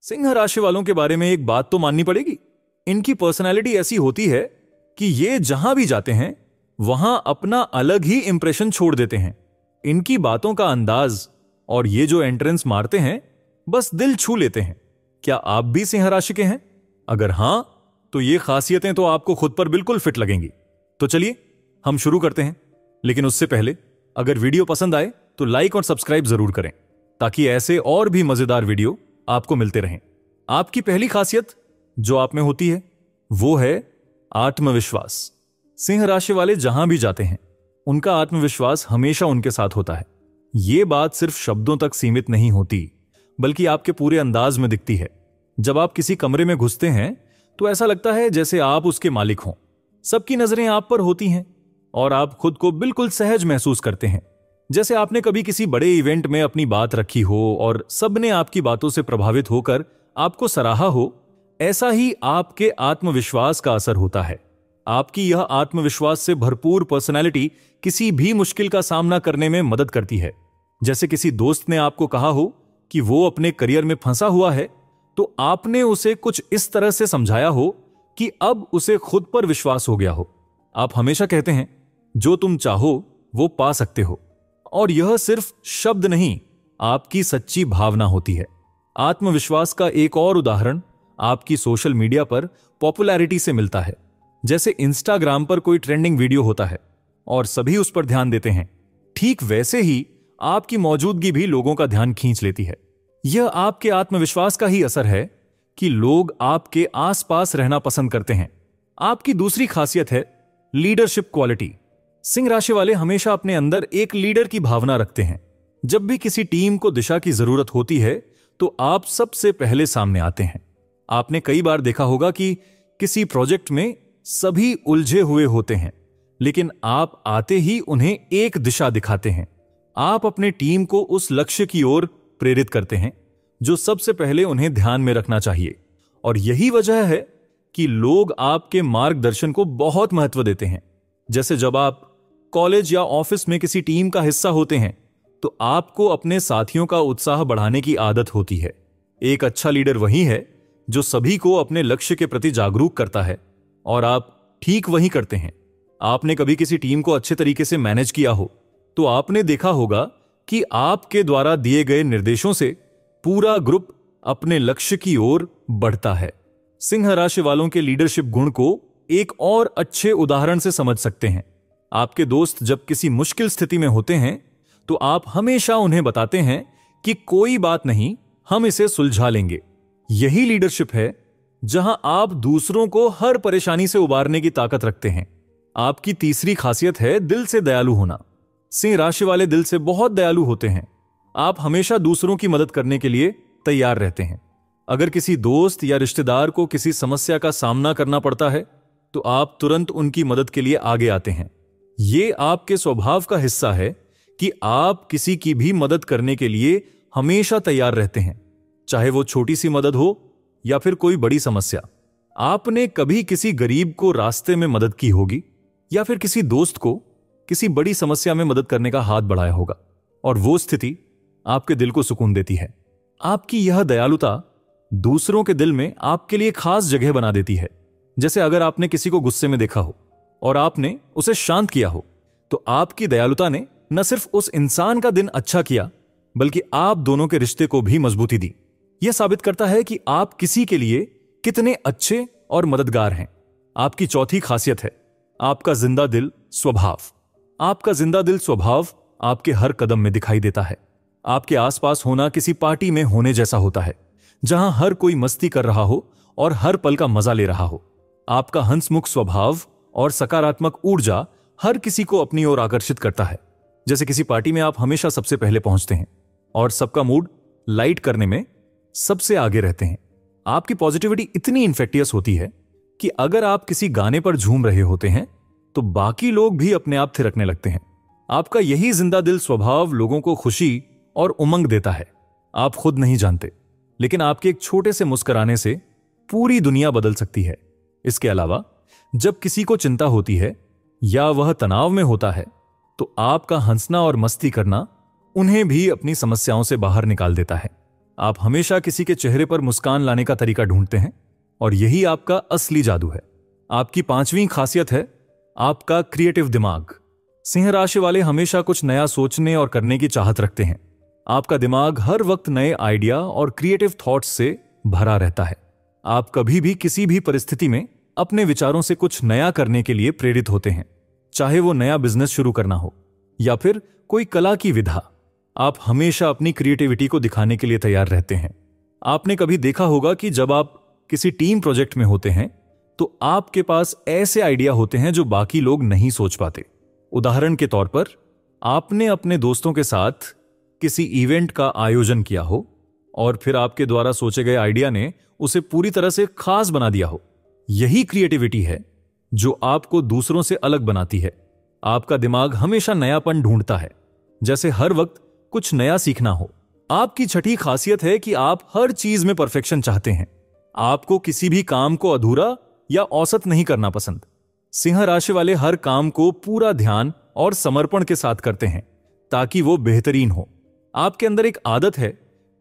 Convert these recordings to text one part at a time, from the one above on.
सिंह राशि वालों के बारे में एक बात तो माननी पड़ेगी। इनकी पर्सनैलिटी ऐसी होती है कि ये जहां भी जाते हैं वहां अपना अलग ही इंप्रेशन छोड़ देते हैं। इनकी बातों का अंदाज और ये जो एंट्रेंस मारते हैं बस दिल छू लेते हैं। क्या आप भी सिंह राशि के हैं? अगर हां तो ये खासियतें तो आपको खुद पर बिल्कुल फिट लगेंगी। तो चलिए हम शुरू करते हैं, लेकिन उससे पहले अगर वीडियो पसंद आए तो लाइक और सब्सक्राइब जरूर करें ताकि ऐसे और भी मजेदार वीडियो आपको मिलते रहें। आपकी पहली खासियत जो आप में होती है वो है आत्मविश्वास। सिंह राशि वाले जहां भी जाते हैं उनका आत्मविश्वास हमेशा उनके साथ होता है। यह बात सिर्फ शब्दों तक सीमित नहीं होती बल्कि आपके पूरे अंदाज में दिखती है। जब आप किसी कमरे में घुसते हैं तो ऐसा लगता है जैसे आप उसके मालिक हों। सबकी नजरें आप पर होती हैं और आप खुद को बिल्कुल सहज महसूस करते हैं, जैसे आपने कभी किसी बड़े इवेंट में अपनी बात रखी हो और सबने आपकी बातों से प्रभावित होकर आपको सराहा हो। ऐसा ही आपके आत्मविश्वास का असर होता है। आपकी यह आत्मविश्वास से भरपूर पर्सनैलिटी किसी भी मुश्किल का सामना करने में मदद करती है। जैसे किसी दोस्त ने आपको कहा हो कि वो अपने करियर में फंसा हुआ है, तो आपने उसे कुछ इस तरह से समझाया हो कि अब उसे खुद पर विश्वास हो गया हो। आप हमेशा कहते हैं जो तुम चाहो वो पा सकते हो, और यह सिर्फ शब्द नहीं, आपकी सच्ची भावना होती है। आत्मविश्वास का एक और उदाहरण आपकी सोशल मीडिया पर पॉपुलैरिटी से मिलता है। जैसे इंस्टाग्राम पर कोई ट्रेंडिंग वीडियो होता है और सभी उस पर ध्यान देते हैं, ठीक वैसे ही आपकी मौजूदगी भी लोगों का ध्यान खींच लेती है। यह आपके आत्मविश्वास का ही असर है कि लोग आपके आसपास रहना पसंद करते हैं। आपकी दूसरी खासियत है लीडरशिप क्वालिटी। सिंह राशि वाले हमेशा अपने अंदर एक लीडर की भावना रखते हैं। जब भी किसी टीम को दिशा की जरूरत होती है तो आप सबसे पहले सामने आते हैं। आपने कई बार देखा होगा कि किसी प्रोजेक्ट में सभी उलझे हुए होते हैं, लेकिन आप आते ही उन्हें एक दिशा दिखाते हैं। आप अपने टीम को उस लक्ष्य की ओर प्रेरित करते हैं जो सबसे पहले उन्हें ध्यान में रखना चाहिए। और यही वजह है कि लोग आपके मार्गदर्शन को बहुत महत्व देते हैं। जैसे जब आप कॉलेज या ऑफिस में किसी टीम का हिस्सा होते हैं तो आपको अपने साथियों का उत्साह बढ़ाने की आदत होती है। एक अच्छा लीडर वही है जो सभी को अपने लक्ष्य के प्रति जागरूक करता है, और आप ठीक वही करते हैं। आपने कभी किसी टीम को अच्छे तरीके से मैनेज किया हो तो आपने देखा होगा कि आपके द्वारा दिए गए निर्देशों से पूरा ग्रुप अपने लक्ष्य की ओर बढ़ता है। सिंह राशि वालों के लीडरशिप गुण को एक और अच्छे उदाहरण से समझ सकते हैं। आपके दोस्त जब किसी मुश्किल स्थिति में होते हैं तो आप हमेशा उन्हें बताते हैं कि कोई बात नहीं, हम इसे सुलझा लेंगे। यही लीडरशिप है जहां आप दूसरों को हर परेशानी से उबारने की ताकत रखते हैं। आपकी तीसरी खासियत है दिल से दयालु होना। सिंह राशि वाले दिल से बहुत दयालु होते हैं। आप हमेशा दूसरों की मदद करने के लिए तैयार रहते हैं। अगर किसी दोस्त या रिश्तेदार को किसी समस्या का सामना करना पड़ता है तो आप तुरंत उनकी मदद के लिए आगे आते हैं। यह आपके स्वभाव का हिस्सा है कि आप किसी की भी मदद करने के लिए हमेशा तैयार रहते हैं, चाहे वो छोटी सी मदद हो या फिर कोई बड़ी समस्या। आपने कभी किसी गरीब को रास्ते में मदद की होगी या फिर किसी दोस्त को किसी बड़ी समस्या में मदद करने का हाथ बढ़ाया होगा, और वो स्थिति आपके दिल को सुकून देती है। आपकी यह दयालुता दूसरों के दिल में आपके लिए खास जगह बना देती है। जैसे अगर आपने किसी को गुस्से में देखा हो और आपने उसे शांत किया हो, तो आपकी दयालुता ने न सिर्फ उस इंसान का दिन अच्छा किया बल्कि आप दोनों के रिश्ते को भी मजबूती दी। यह साबित करता है कि आप किसी के लिए कितने अच्छे और मददगार हैं। आपकी चौथी खासियत है आपका जिंदा दिल स्वभाव। आपका जिंदा दिल स्वभाव आपके हर कदम में दिखाई देता है। आपके आसपास होना किसी पार्टी में होने जैसा होता है जहां हर कोई मस्ती कर रहा हो और हर पल का मजा ले रहा हो। आपका हंसमुख स्वभाव और सकारात्मक ऊर्जा हर किसी को अपनी ओर आकर्षित करता है। जैसे किसी पार्टी में आप हमेशा सबसे पहले पहुंचते हैं और सबका मूड लाइट करने में सबसे आगे रहते हैं। आपकी पॉजिटिविटी इतनी इन्फेक्टियस होती है कि अगर आप किसी गाने पर झूम रहे होते हैं तो बाकी लोग भी अपने आप थिरकने लगते हैं। आपका यही जिंदा दिल स्वभाव लोगों को खुशी और उमंग देता है। आप खुद नहीं जानते, लेकिन आपके एक छोटे से मुस्कुराने से पूरी दुनिया बदल सकती है। इसके अलावा जब किसी को चिंता होती है या वह तनाव में होता है तो आपका हंसना और मस्ती करना उन्हें भी अपनी समस्याओं से बाहर निकाल देता है। आप हमेशा किसी के चेहरे पर मुस्कान लाने का तरीका ढूंढते हैं और यही आपका असली जादू है। आपकी पांचवी खासियत है आपका क्रिएटिव दिमाग। सिंह राशि वाले हमेशा कुछ नया सोचने और करने की चाहत रखते हैं। आपका दिमाग हर वक्त नए आइडिया और क्रिएटिव थॉट्स से भरा रहता है। आप कभी भी किसी भी परिस्थिति में अपने विचारों से कुछ नया करने के लिए प्रेरित होते हैं, चाहे वो नया बिजनेस शुरू करना हो या फिर कोई कला की विधा। आप हमेशा अपनी क्रिएटिविटी को दिखाने के लिए तैयार रहते हैं। आपने कभी देखा होगा कि जब आप किसी टीम प्रोजेक्ट में होते हैं तो आपके पास ऐसे आइडिया होते हैं जो बाकी लोग नहीं सोच पाते। उदाहरण के तौर पर, आपने अपने दोस्तों के साथ किसी इवेंट का आयोजन किया हो और फिर आपके द्वारा सोचे गए आइडिया ने उसे पूरी तरह से खास बना दिया हो। यही क्रिएटिविटी है जो आपको दूसरों से अलग बनाती है। आपका दिमाग हमेशा नयापन ढूंढता है, जैसे हर वक्त कुछ नया सीखना हो। आपकी छठी खासियत है कि आप हर चीज में परफेक्शन चाहते हैं। आपको किसी भी काम को अधूरा या औसत नहीं करना पसंद। सिंह राशि वाले हर काम को पूरा ध्यान और समर्पण के साथ करते हैं ताकि वो बेहतरीन हो। आपके अंदर एक आदत है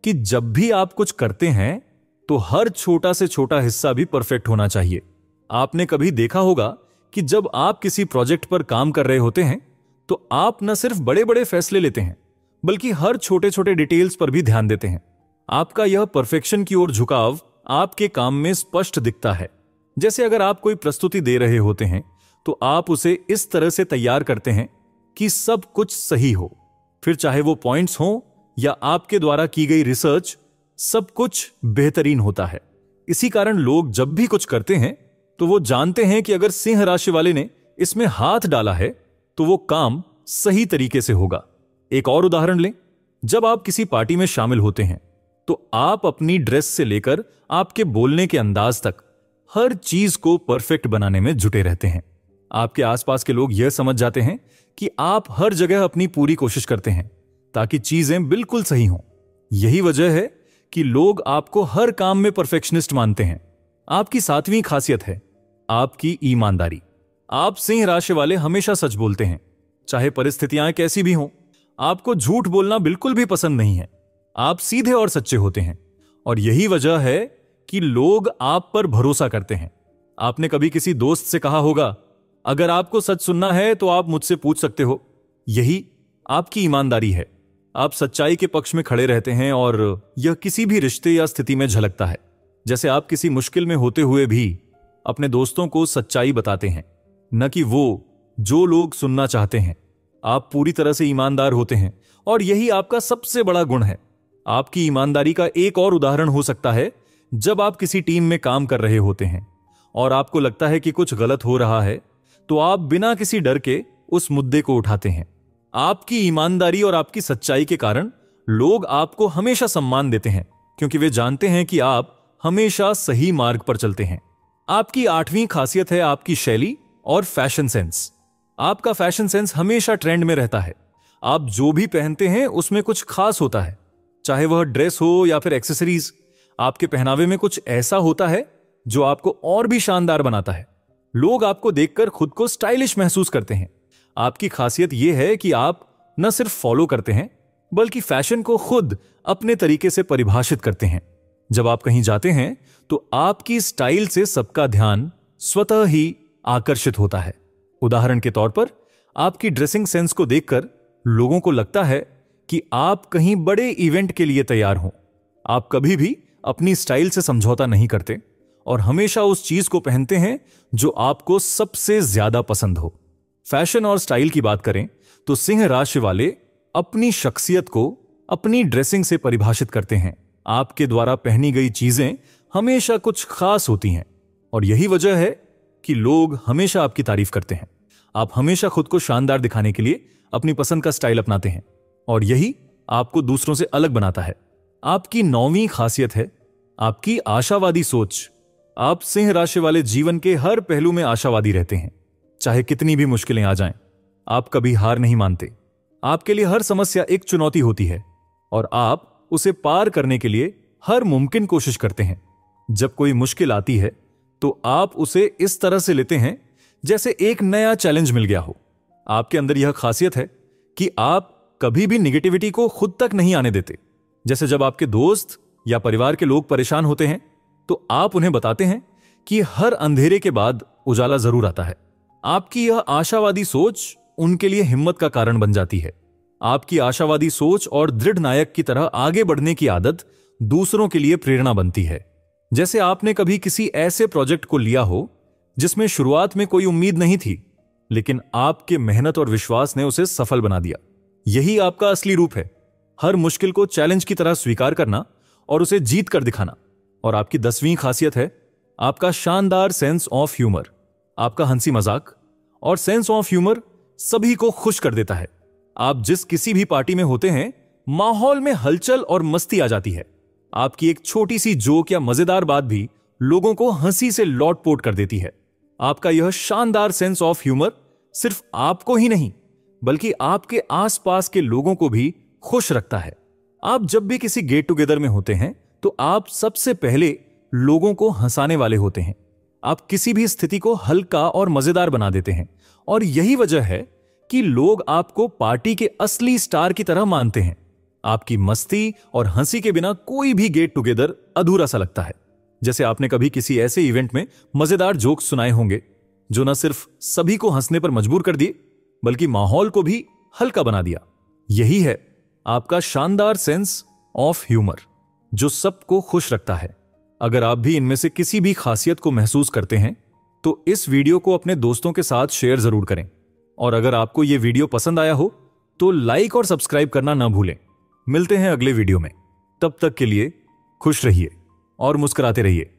कि जब भी आप कुछ करते हैं तो हर छोटा से छोटा हिस्सा भी परफेक्ट होना चाहिए। आपने कभी देखा होगा कि जब आप किसी प्रोजेक्ट पर काम कर रहे होते हैं तो आप न सिर्फ बड़े बड़े फैसले लेते हैं बल्कि हर छोटे छोटे डिटेल्स पर भी ध्यान देते हैं। आपका यह परफेक्शन की ओर झुकाव आपके काम में स्पष्ट दिखता है। जैसे अगर आप कोई प्रस्तुति दे रहे होते हैं तो आप उसे इस तरह से तैयार करते हैं कि सब कुछ सही हो, फिर चाहे वो पॉइंट्स हों या आपके द्वारा की गई रिसर्च, सब कुछ बेहतरीन होता है। इसी कारण लोग जब भी कुछ करते हैं तो वो जानते हैं कि अगर सिंह राशि वाले ने इसमें हाथ डाला है तो वो काम सही तरीके से होगा। एक और उदाहरण लें, जब आप किसी पार्टी में शामिल होते हैं तो आप अपनी ड्रेस से लेकर आपके बोलने के अंदाज तक हर चीज को परफेक्ट बनाने में जुटे रहते हैं। आपके आसपास के लोग यह समझ जाते हैं कि आप हर जगह अपनी पूरी कोशिश करते हैं ताकि चीजें बिल्कुल सही हों। यही वजह है कि लोग आपको हर काम में परफेक्शनिस्ट मानते हैं। आपकी सातवीं खासियत है आपकी ईमानदारी। आप सिंह राशि वाले हमेशा सच बोलते हैं, चाहे परिस्थितियां कैसी भी हों। आपको झूठ बोलना बिल्कुल भी पसंद नहीं है। आप सीधे और सच्चे होते हैं और यही वजह है कि लोग आप पर भरोसा करते हैं। आपने कभी किसी दोस्त से कहा होगा, अगर आपको सच सुनना है तो आप मुझसे पूछ सकते हो। यही आपकी ईमानदारी है। आप सच्चाई के पक्ष में खड़े रहते हैं और यह किसी भी रिश्ते या स्थिति में झलकता है। जैसे आप किसी मुश्किल में होते हुए भी अपने दोस्तों को सच्चाई बताते हैं, न कि वो जो लोग सुनना चाहते हैं। आप पूरी तरह से ईमानदार होते हैं और यही आपका सबसे बड़ा गुण है। आपकी ईमानदारी का एक और उदाहरण हो सकता है जब आप किसी टीम में काम कर रहे होते हैं और आपको लगता है कि कुछ गलत हो रहा है तो आप बिना किसी डर के उस मुद्दे को उठाते हैं। आपकी ईमानदारी और आपकी सच्चाई के कारण लोग आपको हमेशा सम्मान देते हैं क्योंकि वे जानते हैं कि आप हमेशा सही मार्ग पर चलते हैं। आपकी आठवीं खासियत है आपकी शैली और फैशन सेंस। आपका फैशन सेंस हमेशा ट्रेंड में रहता है। आप जो भी पहनते हैं उसमें कुछ खास होता है, चाहे वह ड्रेस हो या फिर एक्सेसरीज। आपके पहनावे में कुछ ऐसा होता है जो आपको और भी शानदार बनाता है। लोग आपको देखकर खुद को स्टाइलिश महसूस करते हैं। आपकी खासियत यह है कि आप न सिर्फ फॉलो करते हैं बल्कि फैशन को खुद अपने तरीके से परिभाषित करते हैं। जब आप कहीं जाते हैं तो आपकी स्टाइल से सबका ध्यान स्वतः ही आकर्षित होता है। उदाहरण के तौर पर, आपकी ड्रेसिंग सेंस को देखकर लोगों को लगता है कि आप कहीं बड़े इवेंट के लिए तैयार हों। आप कभी भी अपनी स्टाइल से समझौता नहीं करते और हमेशा उस चीज को पहनते हैं जो आपको सबसे ज्यादा पसंद हो। फैशन और स्टाइल की बात करें तो सिंह राशि वाले अपनी शख्सियत को अपनी ड्रेसिंग से परिभाषित करते हैं। आपके द्वारा पहनी गई चीजें हमेशा कुछ खास होती हैं और यही वजह है कि लोग हमेशा आपकी तारीफ करते हैं। आप हमेशा खुद को शानदार दिखाने के लिए अपनी पसंद का स्टाइल अपनाते हैं और यही आपको दूसरों से अलग बनाता है। आपकी नौवीं खासियत है आपकी आशावादी सोच। आप सिंह राशि वाले जीवन के हर पहलू में आशावादी रहते हैं, चाहे कितनी भी मुश्किलें आ जाएं। आप कभी हार नहीं मानते। आपके लिए हर समस्या एक चुनौती होती है और आप उसे पार करने के लिए हर मुमकिन कोशिश करते हैं। जब कोई मुश्किल आती है तो आप उसे इस तरह से लेते हैं जैसे एक नया चैलेंज मिल गया हो। आपके अंदर यह खासियत है कि आप कभी भी निगेटिविटी को खुद तक नहीं आने देते। जैसे जब आपके दोस्त या परिवार के लोग परेशान होते हैं तो आप उन्हें बताते हैं कि हर अंधेरे के बाद उजाला जरूर आता है। आपकी यह आशावादी सोच उनके लिए हिम्मत का कारण बन जाती है। आपकी आशावादी सोच और दृढ़ नायक की तरह आगे बढ़ने की आदत दूसरों के लिए प्रेरणा बनती है। जैसे आपने कभी किसी ऐसे प्रोजेक्ट को लिया हो जिसमें शुरुआत में कोई उम्मीद नहीं थी, लेकिन आपके मेहनत और विश्वास ने उसे सफल बना दिया। यही आपका असली रूप है, हर मुश्किल को चैलेंज की तरह स्वीकार करना और उसे जीत कर दिखाना। और आपकी 10वीं खासियत है आपका शानदार सेंस ऑफ ह्यूमर। आपका हंसी मजाक और सेंस ऑफ ह्यूमर सभी को खुश कर देता है। आप जिस किसी भी पार्टी में होते हैं, माहौल में हलचल और मस्ती आ जाती है। आपकी एक छोटी सी जोक या मजेदार बात भी लोगों को हंसी से लौटपोट कर देती है। आपका यह शानदार सेंस ऑफ ह्यूमर सिर्फ आपको ही नहीं बल्कि आपके आसपास के लोगों को भी खुश रखता है। आप जब भी किसी गेट टुगेदर में होते हैं तो आप सबसे पहले लोगों को हंसाने वाले होते हैं। आप किसी भी स्थिति को हल्का और मजेदार बना देते हैं और यही वजह है कि लोग आपको पार्टी के असली स्टार की तरह मानते हैं। आपकी मस्ती और हंसी के बिना कोई भी गेट टुगेदर अधूरा सा लगता है। जैसे आपने कभी किसी ऐसे इवेंट में मजेदार जोक्स सुनाए होंगे जो न सिर्फ सभी को हंसने पर मजबूर कर दिए बल्कि माहौल को भी हल्का बना दिया। यही है आपका शानदार सेंस ऑफ ह्यूमर जो सबको खुश रखता है। अगर आप भी इनमें से किसी भी खासियत को महसूस करते हैं तो इस वीडियो को अपने दोस्तों के साथ शेयर जरूर करें। और अगर आपको यह वीडियो पसंद आया हो तो लाइक और सब्सक्राइब करना ना भूलें। मिलते हैं अगले वीडियो में, तब तक के लिए खुश रहिए और मुस्कुराते रहिए।